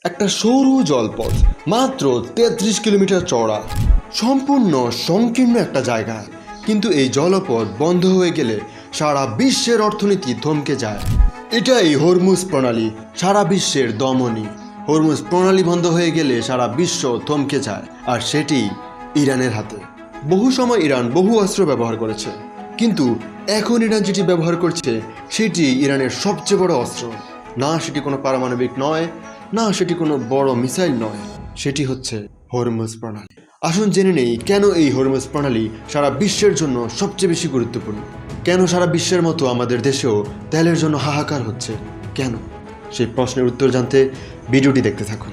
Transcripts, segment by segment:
একটা সরু জলপথ মাত্র 33 কিলোমিটার চওড়া, সম্পূর্ণ সংকীর্ণ একটা জায়গা। কিন্তু এই জলপথ বন্ধ হয়ে গেলে সারা বিশ্বের অর্থনীতি থমকে যায়। এটাই হরমুজ প্রণালী, সারা বিশ্বের দমনী। হরমুজ প্রণালী বন্ধ হয়ে গেলে সারা বিশ্ব থমকে যায়, আর সেটি ইরানের হাতে। বহু সময় ইরান বহু অস্ত্র ব্যবহার করেছে, কিন্তু এখন ইরান যেটি ব্যবহার করছে সেটি ইরানের সবচেয়ে বড় অস্ত্র। না সেটি কোনো পারমাণবিক নয়, না সেটি কোনো বড় মিসাইল নয়, সেটি হচ্ছে হরমুজ প্রণালী। আসুন জেনে নেই কেন এই হরমুজ প্রণালী সারা বিশ্বের জন্য সবচেয়ে বেশি গুরুত্বপূর্ণ। কেন সারা বিশ্বের মতো আমাদের দেশেও তেলের জন্য হাহাকার হচ্ছে, কেন? সেই প্রশ্নের উত্তর জানতে ভিডিওটি দেখতে থাকুন।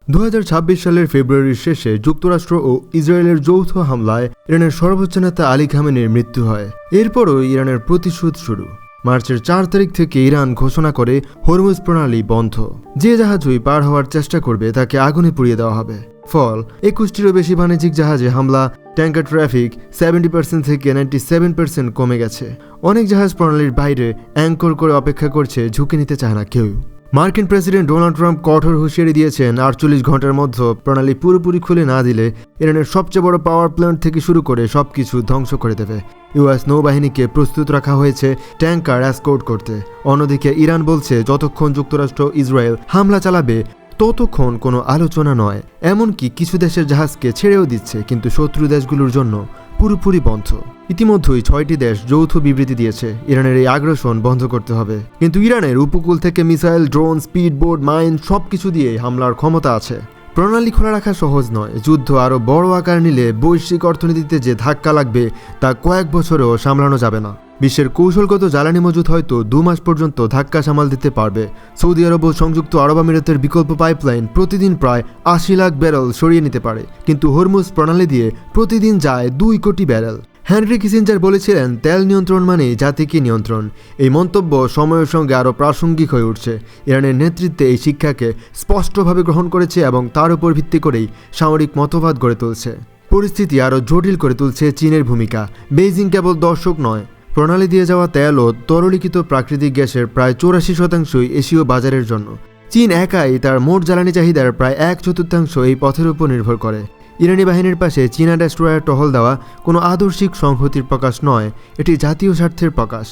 2026 সালের ফেব্রুয়ারির শেষে যুক্তরাষ্ট্র ও ইসরায়েলের যৌথ হামলায় ইরানের সর্বোচ্চ নেতা আলী খামেনির মৃত্যু হয়। এরপরও ইরানের প্রতিশোধ শুরু। মার্চের 4 তারিখ থেকে ইরান ঘোষণা করে হরমুজ প্রণালী বন্ধ। যে জাহাজই পার হওয়ার চেষ্টা করবে তাকে আগুনে পুড়িয়ে দেওয়া হবে। ফল 21টিরও বেশি বাণিজ্যিক জাহাজে হামলা, ট্যাঙ্কার ট্রাফিক 70% থেকে 97% কমে গেছে। অনেক জাহাজ প্রণালীর বাইরে অ্যাঙ্কর করে অপেক্ষা করছে, ঝুঁকি নিতে চায় না কেউ। মার্কিন প্রেসিডেন্ট ডোনাল্ড ট্রাম্প কঠোর হুঁশিয়ারি দিয়েছেন 48 ঘন্টার মধ্যে প্রণালী পুরোপুরি খুলে না দিলে ইরানের সবচেয়ে বড় পাওয়ার প্ল্যান্ট থেকে শুরু করে সবকিছু ধ্বংস করে দেবে। ইউএস নৌবাহিনীকে প্রস্তুত রাখা হয়েছে ট্যাঙ্কার এসকর্ট করতে। অন্যদিকে ইরান বলছে যতক্ষণ যুক্তরাষ্ট্র ইসরায়েল হামলা চালাবে ততক্ষণ কোনো আলোচনা নয়। এমনকি কিছু দেশের জাহাজকে ছেড়েও দিচ্ছে, কিন্তু শত্রু দেশগুলোর জন্য পুরোপুরি বন্ধ। ইতিমধ্যেই 6টি দেশ যৌথ বিবৃতি দিয়েছে ইরানের এই আগ্রাসন বন্ধ করতে হবে। কিন্তু ইরানের উপকূল থেকে missile, drone, speed boat, mine সবকিছু দিয়ে হামলার ক্ষমতা আছে। প্রণালী খোলা রাখা সহজ নয়। যুদ্ধ আরও বড় আকার নিলে বৈশ্বিক অর্থনীতিতে যে ধাক্কা লাগবে তা কয়েক বছরেও সামলানো যাবে না। বিশ্বের কৌশলগত জ্বালানি মজুত হয়তো 2 মাস পর্যন্ত ধাক্কা সামাল দিতে পারবে। সৌদি আরব ও সংযুক্ত আরব আমিরাতের বিকল্প পাইপলাইন প্রতিদিন প্রায় 80 লাখ ব্যারেল সরিয়ে নিতে পারে, কিন্তু হরমুজ প্রণালী দিয়ে প্রতিদিন যায় 2 কোটি ব্যারেল। হেনরি কিসিঞ্জার বলেছিলেন, তেল নিয়ন্ত্রণ মানেই জাতিকে নিয়ন্ত্রণ। এই মন্তব্য সময়ের সঙ্গে আরও প্রাসঙ্গিক হয়ে উঠছে। ইরানের নেতৃত্বে এই শিক্ষাকে স্পষ্টভাবে গ্রহণ করেছে এবং তার উপর ভিত্তি করেই সামরিক মতবাদ গড়ে তুলছে। পরিস্থিতি আরও জটিল করে তুলছে চীনের ভূমিকা। বেইজিং কেবল দর্শক নয়, প্রণালী দিয়ে যাওয়া তেল ও তরলীকৃত প্রাকৃতিক গ্যাসের প্রায় 84% এশীয় বাজারের জন্য। চীন একাই তার মোট জ্বালানি চাহিদার প্রায় 1/4 এই পথের উপর নির্ভর করে। ইরানি বাহিনীর পাশে চীনা ডেস্ট্রয়ার টহল দেওয়া কোনো আদর্শিক সংহতির প্রকাশ নয়, এটি জাতীয় স্বার্থের প্রকাশ।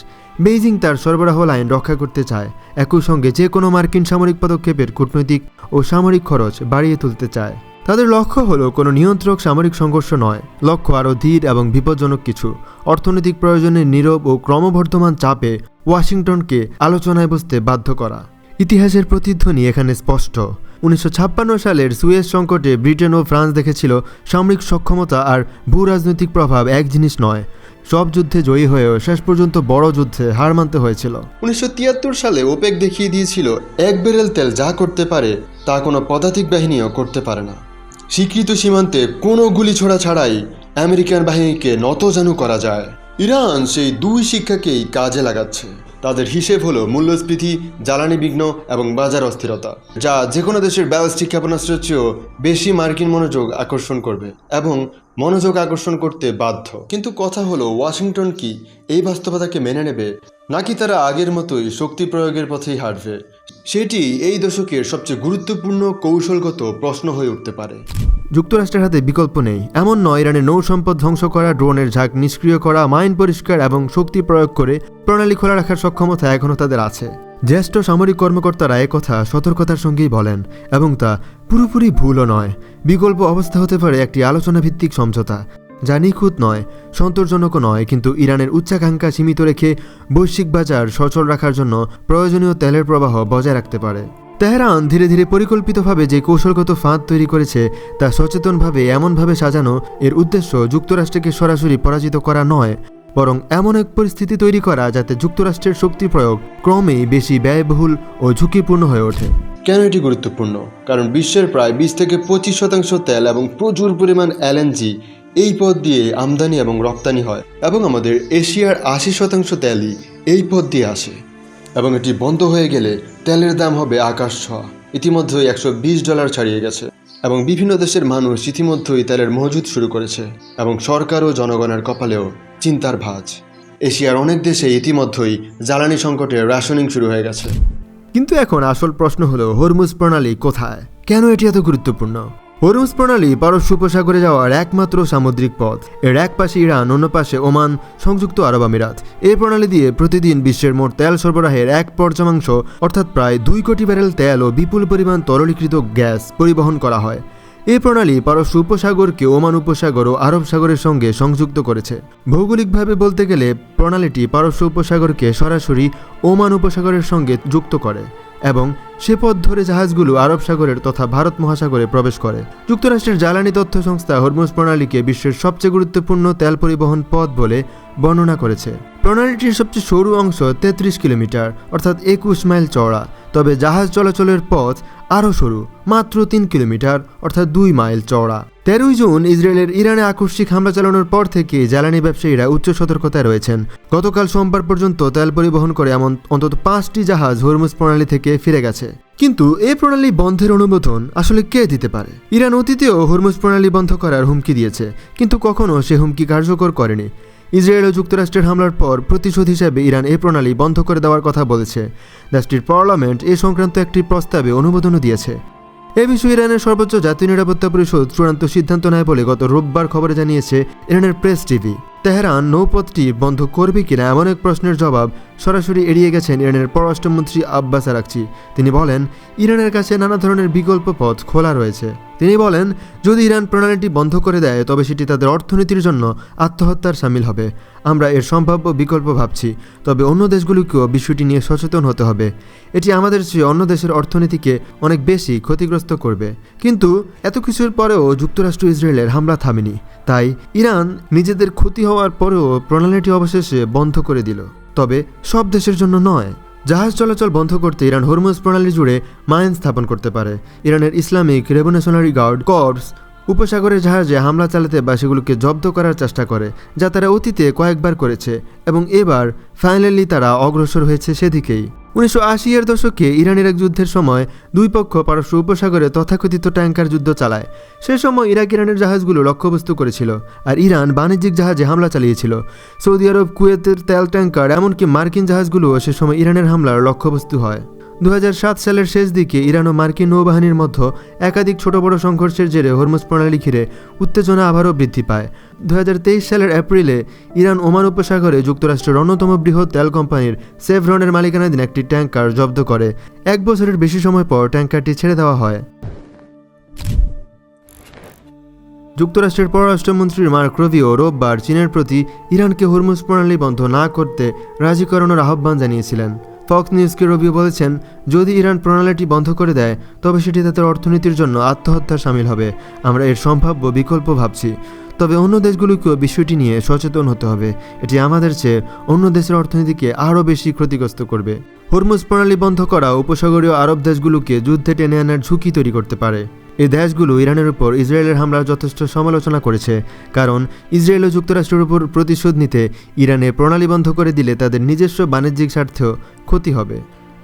বেইজিং তার সরবরাহ লাইন রক্ষা করতে চায়, একই সঙ্গে যে কোনো মার্কিন সামরিক পদক্ষেপের কূটনৈতিক ও সামরিক খরচ বাড়িয়ে তুলতে চায়। তাদের লক্ষ্য হলো কোনো নিয়ন্ত্রক সামরিক সংঘর্ষ নয়, লক্ষ্য আরও ধীর এবং বিপজ্জনক কিছু। অর্থনৈতিক প্রয়োজনে নীরব ও ক্রমবর্ধমান চাপে ওয়াশিংটনকে আলোচনায় বসতে বাধ্য করা। ইতিহাসের প্রতিধ্বনি এখানে স্পষ্ট। 1956 সালের সুয়েজ সংকটে ব্রিটেন ও ফ্রান্স দেখেছিল সামরিক সক্ষমতা আর ভূ রাজনৈতিক প্রভাব এক জিনিস নয়। সব যুদ্ধে জয়ী হয়েও শেষ পর্যন্ত বড় যুদ্ধে হার মানতে হয়েছিল। 1973 সালে ওপেক দেখিয়ে দিয়েছিল 1 ব্যারেল তেল যা করতে পারে তা কোনো পদাতিক বাহিনীও করতে পারে না। স্বীকৃত সীমান্তে কোনো গুলি ছোড়া ছাড়াই আমেরিকান বাহিনীকে নতজানু করা যায়। ইরান সেই 2 শিক্ষাকেই কাজে লাগাচ্ছে। তাদের হিসেব হলো মূল্যস্ফীতি, জ্বালানি বিঘ্ন এবং বাজার অস্থিরতা, যা যে কোনো দেশের ব্যালিস্টিক ক্ষেপণাস্ত্রের চেয়েও বেশি মার্কিন মনোযোগ আকর্ষণ করবে এবং মনোযোগ আকর্ষণ করতে বাধ্য। কিন্তু কথা হলো, ওয়াশিংটন কি এই বাস্তবতাকে মেনে নেবে, নাকি তারা আগের মতোই শক্তি প্রয়োগের পথেই হাঁটবে? সেটি এই দশকের সবচেয়ে গুরুত্বপূর্ণ কৌশলগত প্রশ্ন হয়ে উঠতে পারে। যুক্তরাষ্ট্রের হাতে বিকল্প নেই এমন নয়। ইরানের নৌ সম্পদ ধ্বংস করা, ড্রোনের ঝাঁক নিষ্ক্রিয় করা, মাইন পরিষ্কার এবং শক্তি প্রয়োগ করে প্রণালী খোলা রাখার সক্ষমতা এখনও তাদের আছে। জ্যেষ্ঠ সামরিক কর্মকর্তারা একথা সতর্কতার সঙ্গেই বলেন, এবং তা পুরোপুরি ভুলও নয়। বিকল্প অবস্থা হতে পারে একটি আলোচনা ভিত্তিক সমঝোতা, যা নিখুঁত নয়, সন্তোষজনকও নয়, কিন্তু ইরানের উচ্চাকাঙ্ক্ষা সীমিত রেখে বৈশ্বিক বাজার সচল রাখার জন্য প্রয়োজনীয় তেলের প্রবাহ বজায় রাখতে পারে। তেহরান ধীরে ধীরে পরিকল্পিতভাবে যে কৌশলগত ফাঁদ তৈরি করেছে তা সচেতনভাবে এমনভাবে সাজানো, এর উদ্দেশ্য যুক্তরাষ্ট্রকে সরাসরি পরাজিত করা নয়, বরং এমন এক পরিস্থিতি তৈরি করা যাতে যুক্তরাষ্ট্রের শক্তি প্রয়োগ ক্রমেই বেশি ব্যয়বহুল ও ঝুঁকিপূর্ণ হয়ে ওঠে। কেন এটি গুরুত্বপূর্ণ? কারণ বিশ্বের প্রায় 20 থেকে 25% তেল এবং প্রচুর পরিমাণ এলএনজি এই পথ দিয়ে আমদানি এবং রপ্তানি হয়, এবং আমাদের এশিয়ার 80% তেলই এই পথ দিয়ে আসে। এবং এটি বন্ধ হয়ে গেলে তেলের দাম হবে আকাশ ছোঁয়া। ইতিমধ্যেই $120 ছাড়িয়ে গেছে, এবং বিভিন্ন দেশের মানুষ ইতিমধ্যেই তেলের মজুত শুরু করেছে, এবং সরকার ও জনগণের কপালেও চিন্তার ভাঁজ। এশিয়ার অনেক দেশে ইতিমধ্যেই জ্বালানি সংকটের রাশনিং শুরু হয়ে গেছে। কিন্তু এখন আসল প্রশ্ন হলো হরমুজ প্রণালী কোথায়, কেন এটি এত গুরুত্বপূর্ণ? হরমুজ প্রণালী পারস্য উপসাগরে যাওয়ার একমাত্র সামুদ্রিক পথ। এর এক পাশে ইরান, অন্য পাশে ওমান, সংযুক্ত আরব আমিরাত। এই প্রণালী দিয়ে প্রতিদিন বিশ্বের মোট তেল সরবরাহের 1/4 অর্থাৎ প্রায় 2 কোটি ব্যারেল তেল ও বিপুল পরিমাণ তরলীকৃত গ্যাস পরিবহন করা হয়। এই প্রণালী পারস্য উপসাগরকে ওমান উপসাগর ও আরব সাগরের সঙ্গে সংযুক্ত করেছে। ভৌগোলিকভাবে বলতে গেলে প্রণালীটি পারস্য উপসাগরকে সরাসরি ওমান উপসাগরের সঙ্গে যুক্ত করে এবং সে পথ ধরে জাহাজগুলো আরব সাগরের তথা ভারত মহাসাগরে প্রবেশ করে। যুক্তরাষ্ট্রের জ্বালানি তথ্য সংস্থা হরমুজ প্রণালীকে বিশ্বের সবচেয়ে গুরুত্বপূর্ণ তেল পরিবহন পথ বলে বর্ণনা করেছে। প্রণালীটির সবচেয়ে সরু অংশ 33 কিলোমিটার অর্থাৎ 21 মাইল চওড়া, তবে জাহাজ চলাচলের পথ আরও সরু, মাত্র 3 কিলোমিটার অর্থাৎ 2 মাইল চওড়া। 13 জুন ইসরায়েলের ইরানে আকস্মিক হামলা চালানোর পর থেকে জ্বালানি ব্যবসায়ীরা উচ্চ সতর্কতায় রয়েছেন। গতকাল সোমবার পর্যন্ত তেল পরিবহন করে এমন অন্তত 5টি জাহাজ হরমুজ প্রণালী থেকে ফিরে গেছে। কিন্তু এই প্রণালী বন্ধের অনুমোদন আসলে কে দিতে পারে? ইরান অতীতেও হরমুজ প্রণালী বন্ধ করার হুমকি দিয়েছে, কিন্তু কখনো সে হুমকি কার্যকর করেনি। ইসরায়েল ও যুক্তরাষ্ট্রের হামলার পর প্রতিশোধ হিসেবে ইরান এই প্রণালী বন্ধ করে দেওয়ার কথা বলেছে। দেশটির পার্লামেন্ট এ সংক্রান্ত একটি প্রস্তাবে অনুমোদনও দিয়েছে। এ বিষয়ে ইরানের সর্বোচ্চ জাতীয় নিরাপত্তা পরিষদ চূড়ান্ত সিদ্ধান্ত নেয় বলে গত রোববার খবরে জানিয়েছে ইরানের প্রেস টিভি। তেহরান নৌপথটি বন্ধ করবে কিনা এমন এক প্রশ্নের জবাব সরাসরি এড়িয়ে গেছেন ইরানের পররাষ্ট্রমন্ত্রী আব্বাস আরাকচি। তিনি বলেন, ইরানের কাছে নানা ধরনের বিকল্প পথ খোলা রয়েছে। তিনি বলেন, যদি ইরান প্রণালীটি বন্ধ করে দেয় তবে সেটি তাদের অর্থনীতির জন্য আত্মহত্যার শামিল হবে। আমরা এর সম্ভাব্য বিকল্প ভাবছি, তবে অন্য দেশগুলোকেও বিষয়টি নিয়ে সচেতন হতে হবে। এটি আমাদের চেয়ে অন্য দেশের অর্থনীতিকে অনেক বেশি ক্ষতিগ্রস্ত করবে। কিন্তু এত কিছুর পরেও যুক্তরাষ্ট্র ইসরায়েলের হামলা থামেনি। তাই ইরান নিজেদের ক্ষতি হওয়ার পরেও প্রণালীটি অবশেষে বন্ধ করে দিল, তবে সব দেশের জন্য নয়। জাহাজ চলাচল বন্ধ করতে ইরান হরমুজ প্রণালী জুড়ে মাইন স্থাপন করতে পারে। ইরানের ইসলামিক রেভলিউশনারি গার্ড কর্পস উপসাগরের জাহাজে হামলা চালাতে বা সেগুলোকে জব্দ করার চেষ্টা করে, যা তারা অতীতে কয়েকবার করেছে এবং এবার ফাইনালি তারা অগ্রসর হয়েছে সেদিকেই। 1980-এর দশকে ইরানের এক যুদ্ধের সময় দুই পক্ষ পারস্য উপসাগরে তথাকথিত ট্যাঙ্কার যুদ্ধ চালায়। সে সময় ইরাক ইরানের জাহাজগুলো লক্ষ্যবস্তু করেছিল, আর ইরান বাণিজ্যিক জাহাজে হামলা চালিয়েছিল। সৌদি আরব, কুয়েতের তেল ট্যাঙ্কার, এমনকি মার্কিন জাহাজগুলোও সে সময় ইরানের হামলার লক্ষ্যবস্তু হয়। 2007 সালের শেষ দিকে ইরান ও মার্কিন নৌবাহিনীর মধ্যে একাধিক ছোট বড় সংঘর্ষের জেরে হরমুজ প্রণালী ঘিরে উত্তেজনা আবারও বৃদ্ধি পায়। 2023 সালের এপ্রিলে ইরান ওমান উপসাগরে যুক্তরাষ্ট্রের অন্যতম বৃহৎ তেল কোম্পানির সেভরনের মালিকানাধীন একটি ট্যাঙ্কার জব্দ করে। 1 বছরের বেশি সময় পর ট্যাঙ্কারটি ছেড়ে দেওয়া হয়। যুক্তরাষ্ট্রের পররাষ্ট্রমন্ত্রী মার্ক রুবিও রোববার চীনের প্রতি ইরানকে হরমুজ প্রণালী বন্ধ না করতে রাজি করানোর আহ্বান জানিয়েছিলেন। ফক্স নিউজকে রুবিও বলেছেন, যদি ইরান প্রণালীটি বন্ধ করে দেয় তবে সেটি তাদের অর্থনীতির জন্য আত্মহত্যার শামিল হবে। আমরা এর সম্ভাব্য বিকল্প ভাবছি, তবে অন্য দেশগুলোকেও বিষয়টি নিয়ে সচেতন হতে হবে। এটি আমাদের চেয়ে অন্য দেশের অর্থনীতিকে আরও বেশি ক্ষতিগ্রস্ত করবে। হরমুজ প্রণালী বন্ধ করা উপসাগরীয় আরব দেশগুলোকে যুদ্ধে টেনে আনার ঝুঁকি তৈরি করতে পারে। এই দেশগুলো ইরানের উপর ইসরায়েলের হামলার যথেষ্ট সমালোচনা করেছে, কারণ ইসরায়েল ও যুক্তরাষ্ট্রের উপর প্রতিশোধ নিতে ইরানে প্রণালী বন্ধ করে দিলে তাদের নিজস্ব বাণিজ্যিক স্বার্থেও ক্ষতি হবে।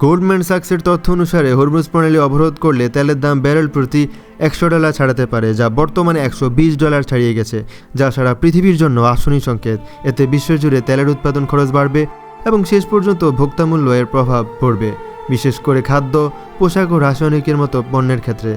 গোল্ডম্যান সাকসের তথ্য অনুসারে হরমুজ প্রণালী অবরোধ করলে তেলের দাম ব্যারেল প্রতি $100 ছাড়াতে পারে, যা বর্তমানে $120 ছাড়িয়ে গেছে, যা সারা পৃথিবীর জন্য আশনি সংকেত। এতে বিশ্বজুড়ে তেলের উৎপাদন খরচ বাড়বে এবং শেষ পর্যন্ত ভোক্তামূল্য এর প্রভাব পড়বে, বিশেষ করে খাদ্য, পোশাক ও রাসায়নিকের মতো পণ্যের ক্ষেত্রে।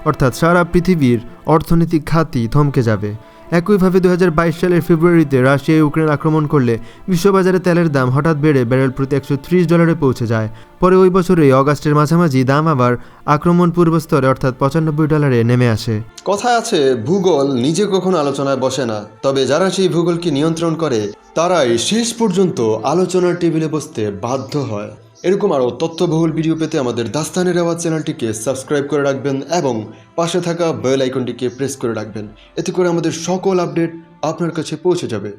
অর্থাৎ সারা পৃথিবীর অর্থনৈতিক খাতই থমকে যাবে। একইভাবে 2022 সালের ফেব্রুয়ারিতে রাশিয়া ইউক্রেন আক্রমণ করলে বিশ্ববাজারে তেলের দাম হঠাৎ বেড়ে ব্যারেল প্রতি $130 পৌঁছে যায়। পরে ওই বছরই অগাস্টের মাঝামাঝি দাম আবার আক্রমণ পূর্বস্তরে অর্থাৎ $95 নেমে আসে। কথায় আছে, ভূগোল নিজে কখনো আলোচনায় বসে না, তবে যারা সেই ভূগোলকে নিয়ন্ত্রণ করে তারাই শেষ পর্যন্ত আলোচনার টেবিলে বসতে বাধ্য হয়। এরকম আরও তথ্যবহুল ভিডিও পেতে আমাদের দাস্তানের আওয়াজ চ্যানেলটিকে সাবস্ক্রাইব করে রাখবেন এবং পাশে থাকা বেল আইকনটিকে প্রেস করে রাখবেন। এতে করে আমাদের সকল আপডেট আপনার কাছে পৌঁছে যাবে।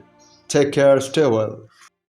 Take care, stay well.